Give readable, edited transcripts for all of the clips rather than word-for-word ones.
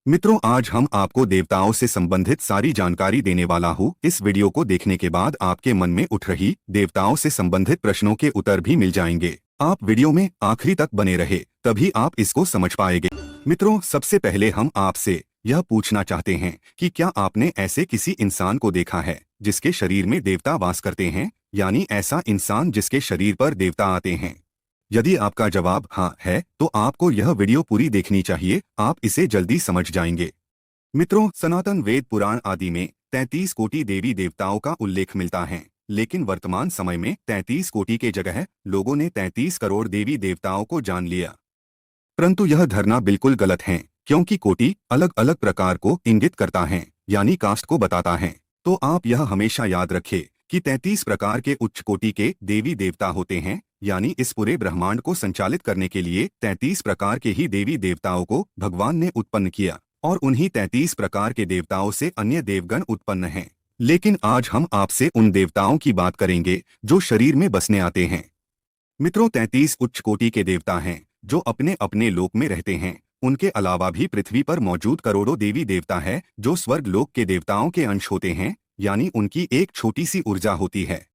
मित्रों, आज हम आपको देवताओं से संबंधित सारी जानकारी देने वाला हूँ। इस वीडियो को देखने के बाद आपके मन में उठ रही देवताओं से संबंधित प्रश्नों के उत्तर भी मिल जाएंगे। आप वीडियो में आखिरी तक बने रहे, तभी आप इसको समझ पाएंगे। मित्रों, सबसे पहले हम आपसे यह पूछना चाहते हैं कि क्या आपने ऐसे किसी इंसान को देखा है जिसके शरीर में देवता वास करते हैं, यानी ऐसा इंसान जिसके शरीर पर देवता आते हैं। यदि आपका जवाब हाँ है, तो आपको यह वीडियो पूरी देखनी चाहिए, आप इसे जल्दी समझ जाएंगे। मित्रों, सनातन वेद पुराण आदि में 33 कोटि देवी देवताओं का उल्लेख मिलता है, लेकिन वर्तमान समय में 33 कोटि के जगह लोगों ने 33 करोड़ देवी देवताओं को जान लिया। परंतु यह धारणा बिल्कुल गलत है, क्योंकि कोटि अलग अलग प्रकार को इंगित करता है, यानी कास्ट को बताता है। तो आप यह हमेशा याद रखें कि 33 प्रकार के उच्च कोटि के देवी देवता होते हैं, यानी इस पूरे ब्रह्मांड को संचालित करने के लिए 33 प्रकार के ही देवी देवताओं को भगवान ने उत्पन्न किया, और उन्हीं 33 प्रकार के देवताओं से अन्य देवगण उत्पन्न हैं। लेकिन आज हम आपसे उन देवताओं की बात करेंगे जो शरीर में बसने आते हैं। मित्रों, 33 उच्च कोटि के देवता हैं जो अपने अपने लोक में रहते हैं। उनके अलावा भी पृथ्वी पर मौजूद करोड़ों देवी देवता है जो स्वर्ग लोक के देवताओं के अंश होते हैं, यानी उनकी एक छोटी सी ऊर्जा होती है।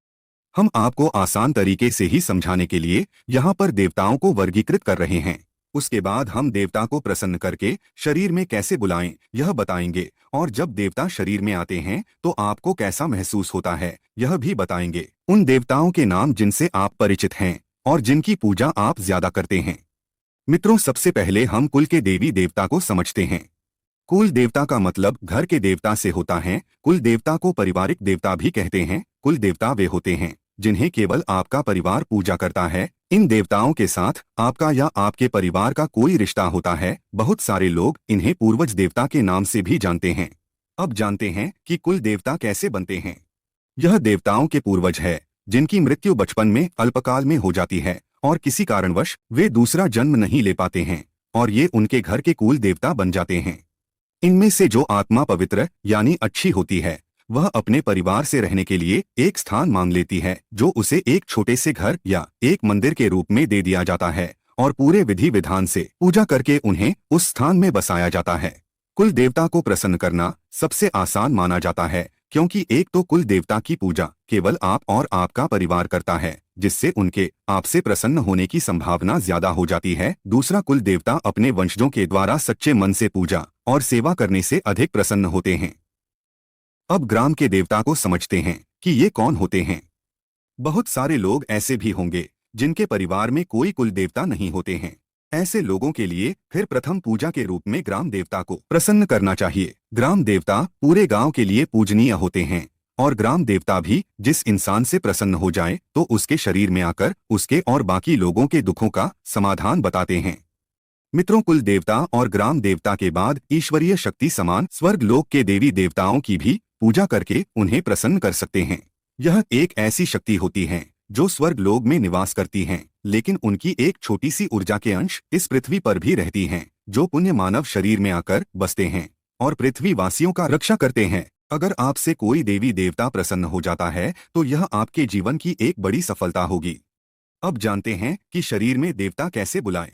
हम आपको आसान तरीके से ही समझाने के लिए यहाँ पर देवताओं को वर्गीकृत कर रहे हैं। उसके बाद हम देवता को प्रसन्न करके शरीर में कैसे बुलाएं यह बताएंगे, और जब देवता शरीर में आते हैं तो आपको कैसा महसूस होता है यह भी बताएंगे। उन देवताओं के नाम जिनसे आप परिचित हैं और जिनकी पूजा आप ज्यादा करते हैं। मित्रों, सबसे पहले हम कुल के देवी देवता को समझते हैं। कुल देवता का मतलब घर के देवता से होता है। कुल देवता को पारिवारिक देवता भी कहते हैं। कुल देवता वे होते हैं जिन्हें केवल आपका परिवार पूजा करता है। इन देवताओं के साथ आपका या आपके परिवार का कोई रिश्ता होता है। बहुत सारे लोग इन्हें पूर्वज देवता के नाम से भी जानते हैं। अब जानते हैं कि कुल देवता कैसे बनते हैं। यह देवताओं के पूर्वज है जिनकी मृत्यु बचपन में अल्पकाल में हो जाती है और किसी कारणवश वे दूसरा जन्म नहीं ले पाते हैं, और ये उनके घर के कुल देवता बन जाते हैं। इनमें से जो आत्मा पवित्र यानी अच्छी होती है, वह अपने परिवार से रहने के लिए एक स्थान मांग लेती है, जो उसे एक छोटे से घर या एक मंदिर के रूप में दे दिया जाता है, और पूरे विधि विधान से पूजा करके उन्हें उस स्थान में बसाया जाता है। कुल देवता को प्रसन्न करना सबसे आसान माना जाता है, क्योंकि एक तो कुल देवता की पूजा केवल आप और आपका परिवार करता है, जिससे उनके आपसे प्रसन्न होने की संभावना ज्यादा हो जाती है। दूसरा, कुल देवता अपने वंशजों के द्वारा सच्चे मन से पूजा और सेवा करने से अधिक प्रसन्न होते हैं। अब ग्राम के देवता को समझते हैं कि ये कौन होते हैं। बहुत सारे लोग ऐसे भी होंगे जिनके परिवार में कोई कुल देवता नहीं होते हैं। ऐसे लोगों के लिए फिर प्रथम पूजा के रूप में ग्राम देवता को प्रसन्न करना चाहिए। ग्राम देवता पूरे गांव के लिए पूजनीय होते हैं, और ग्राम देवता भी जिस इंसान से प्रसन्न हो जाए तो उसके शरीर में आकर उसके और बाकी लोगों के दुखों का समाधान बताते हैं। मित्रों, कुल देवता और ग्राम देवता के बाद ईश्वरीय शक्ति समान स्वर्ग लोक के देवी देवताओं की भी पूजा करके उन्हें प्रसन्न कर सकते हैं। यह एक ऐसी शक्ति होती है जो स्वर्ग लोक में निवास करती हैं, लेकिन उनकी एक छोटी सी ऊर्जा के अंश इस पृथ्वी पर भी रहती हैं, जो पुण्य मानव शरीर में आकर बसते हैं और पृथ्वी वासियों का रक्षा करते हैं। अगर आपसे कोई देवी देवता प्रसन्न हो जाता है तो यह आपके जीवन की एक बड़ी सफलता होगी। अब जानते हैं कि शरीर में देवता कैसे बुलाएं।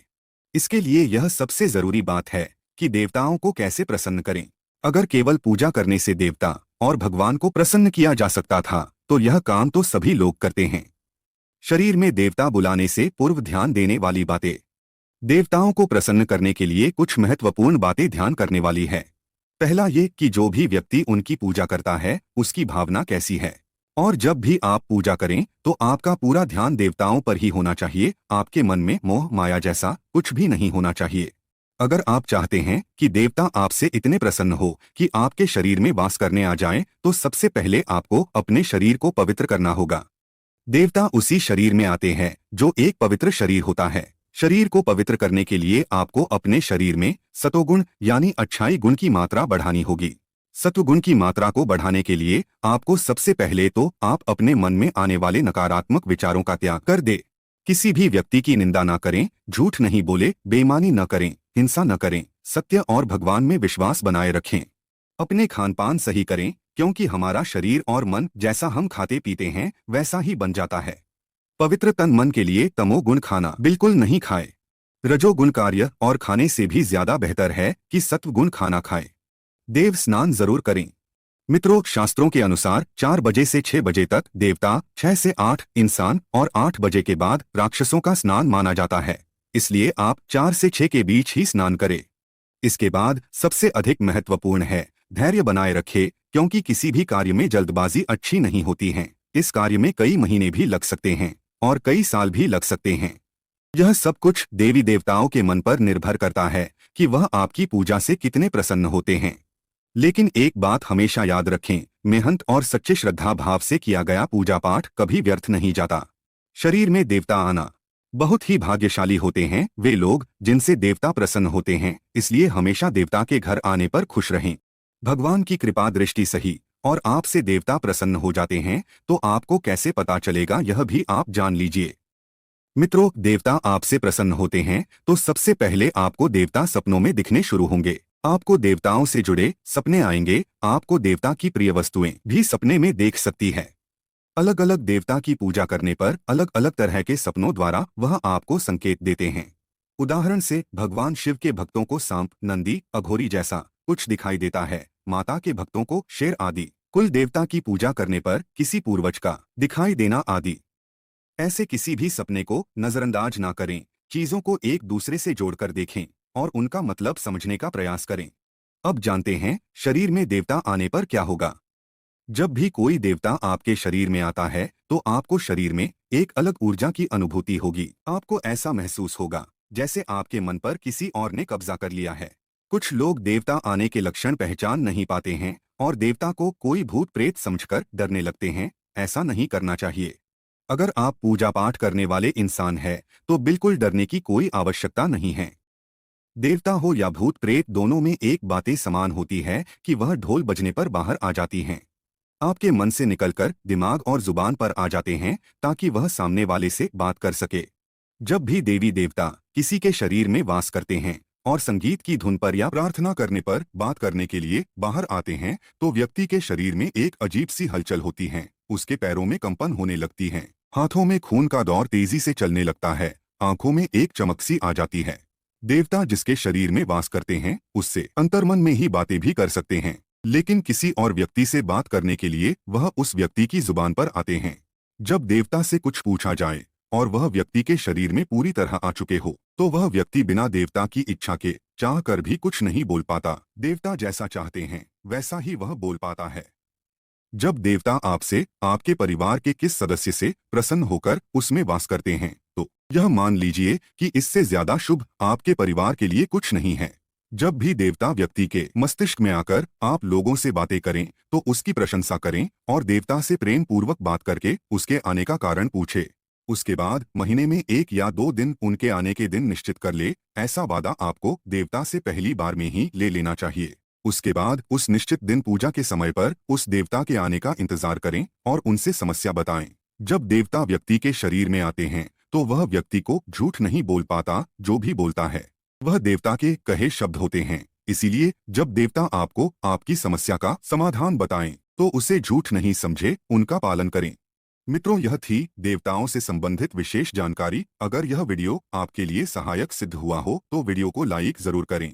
इसके लिए यह सबसे जरूरी बात है कि देवताओं को कैसे प्रसन्न करें। अगर केवल पूजा करने से देवता और भगवान को प्रसन्न किया जा सकता था तो यह काम तो सभी लोग करते हैं। शरीर में देवता बुलाने से पूर्व ध्यान देने वाली बातें। देवताओं को प्रसन्न करने के लिए कुछ महत्वपूर्ण बातें ध्यान करने वाली है। पहला ये कि जो भी व्यक्ति उनकी पूजा करता है उसकी भावना कैसी है, और जब भी आप पूजा करें तो आपका पूरा ध्यान देवताओं पर ही होना चाहिए। आपके मन में मोह माया जैसा कुछ भी नहीं होना चाहिए। अगर आप चाहते हैं कि देवता आपसे इतने प्रसन्न हो कि आपके शरीर में वास करने आ जाएं, तो सबसे पहले आपको अपने शरीर को पवित्र करना होगा। देवता उसी शरीर में आते हैं जो एक पवित्र शरीर होता है। शरीर को पवित्र करने के लिए आपको अपने शरीर में सतोगुण यानी अच्छाई गुण की मात्रा बढ़ानी होगी। सत्वगुण की मात्रा को बढ़ाने के लिए आपको सबसे पहले तो आप अपने मन में आने वाले नकारात्मक विचारों का त्याग कर दे। किसी भी व्यक्ति की निंदा न करें, झूठ नहीं बोले, बेईमानी न करें, हिंसा न करें, सत्य और भगवान में विश्वास बनाए रखें। अपने खान पान सही करें, क्योंकि हमारा शरीर और मन जैसा हम खाते पीते हैं वैसा ही बन जाता है। पवित्र तन मन के लिए तमोगुण खाना बिल्कुल नहीं खाए। रजोगुण कार्य और खाने से भी ज्यादा बेहतर है कि सत्वगुण खाना खाएं। देव स्नान जरूर करें। मित्रों, शास्त्रों के अनुसार 4 बजे से 6 बजे तक देवता, 6 से 8 इंसान और 8 बजे के बाद राक्षसों का स्नान माना जाता है। इसलिए आप 4 से 6 के बीच ही स्नान करें। इसके बाद सबसे अधिक महत्वपूर्ण है धैर्य बनाए रखें, क्योंकि किसी भी कार्य में जल्दबाजी अच्छी नहीं होती है। इस कार्य में कई महीने भी लग सकते हैं और कई साल भी लग सकते हैं। यह सब कुछ देवी देवताओं के मन पर निर्भर करता है कि वह आपकी पूजा से कितने प्रसन्न होते हैं। लेकिन एक बात हमेशा याद रखें, मेहनत और सच्चे श्रद्धा भाव से किया गया पूजा पाठ कभी व्यर्थ नहीं जाता। शरीर में देवता आना, बहुत ही भाग्यशाली होते हैं वे लोग जिनसे देवता प्रसन्न होते हैं। इसलिए हमेशा देवता के घर आने पर खुश रहें। भगवान की कृपा दृष्टि सही और आपसे देवता प्रसन्न हो जाते हैं तो आपको कैसे पता चलेगा, यह भी आप जान लीजिए। मित्रों, देवता आपसे प्रसन्न होते हैं तो सबसे पहले आपको देवता सपनों में दिखने शुरू होंगे। आपको देवताओं से जुड़े सपने आएंगे। आपको देवता की प्रिय वस्तुएं भी सपने में देख सकती है। अलग अलग देवता की पूजा करने पर अलग अलग तरह के सपनों द्वारा वह आपको संकेत देते हैं। उदाहरण से भगवान शिव के भक्तों को सांप, नंदी, अघोरी जैसा कुछ दिखाई देता है। माता के भक्तों को शेर आदि। कुल देवता की पूजा करने पर किसी पूर्वज का दिखाई देना आदि। ऐसे किसी भी सपने को नजरअंदाज ना करें। चीजों को एक दूसरे से जोड़कर देखें और उनका मतलब समझने का प्रयास करें। अब जानते हैं शरीर में देवता आने पर क्या होगा। जब भी कोई देवता आपके शरीर में आता है तो आपको शरीर में एक अलग ऊर्जा की अनुभूति होगी। आपको ऐसा महसूस होगा जैसे आपके मन पर किसी और ने कब्जा कर लिया है। कुछ लोग देवता आने के लक्षण पहचान नहीं पाते हैं और देवता को कोई भूत प्रेत समझकर डरने लगते हैं। ऐसा नहीं करना चाहिए। अगर आप पूजा पाठ करने वाले इंसान हैं तो बिल्कुल डरने की कोई आवश्यकता नहीं है। देवता हो या भूत प्रेत, दोनों में एक बातें समान होती है कि वह ढोल बजने पर बाहर आ जाती हैं। आपके मन से निकलकर दिमाग और जुबान पर आ जाते हैं ताकि वह सामने वाले से बात कर सके। जब भी देवी देवता किसी के शरीर में वास करते हैं और संगीत की धुन पर या प्रार्थना करने पर बात करने के लिए बाहर आते हैं तो व्यक्ति के शरीर में एक अजीब सी हलचल होती है। उसके पैरों में कंपन होने लगती है, हाथों में खून का दौर तेजी से चलने लगता है, आंखों में एक चमक सी आ जाती है। देवता जिसके शरीर में वास करते हैं उससे अंतर्मन में ही बातें भी कर सकते हैं, लेकिन किसी और व्यक्ति से बात करने के लिए वह उस व्यक्ति की जुबान पर आते हैं। जब देवता से कुछ पूछा जाए और वह व्यक्ति के शरीर में पूरी तरह आ चुके हो तो वह व्यक्ति बिना देवता की इच्छा के चाह कर भी कुछ नहीं बोल पाता। देवता जैसा चाहते हैं वैसा ही वह बोल पाता है। जब देवता आपसे, आपके परिवार के किस सदस्य से प्रसन्न होकर उसमें वास करते हैं तो यह मान लीजिए कि इससे ज्यादा शुभ आपके परिवार के लिए कुछ नहीं है। जब भी देवता व्यक्ति के मस्तिष्क में आकर आप लोगों से बातें करें तो उसकी प्रशंसा करें और देवता से प्रेम पूर्वक बात करके उसके आने का कारण पूछे। उसके बाद महीने में 1 या 2 दिन उनके आने के दिन निश्चित कर ले। ऐसा वादा आपको देवता से पहली बार में ही ले लेना चाहिए। उसके बाद उस निश्चित दिन पूजा के समय पर उस देवता के आने का इंतजार करें और उनसे समस्या बताएं। जब देवता व्यक्ति के शरीर में आते हैं तो वह व्यक्ति को झूठ नहीं बोल पाता। जो भी बोलता है वह देवता के कहे शब्द होते हैं। इसीलिए जब देवता आपको आपकी समस्या का समाधान बताएं तो उसे झूठ नहीं समझे, उनका पालन करें। मित्रों, यह थी देवताओं से संबंधित विशेष जानकारी। अगर यह वीडियो आपके लिए सहायक सिद्ध हुआ हो तो वीडियो को लाइक जरूर करें।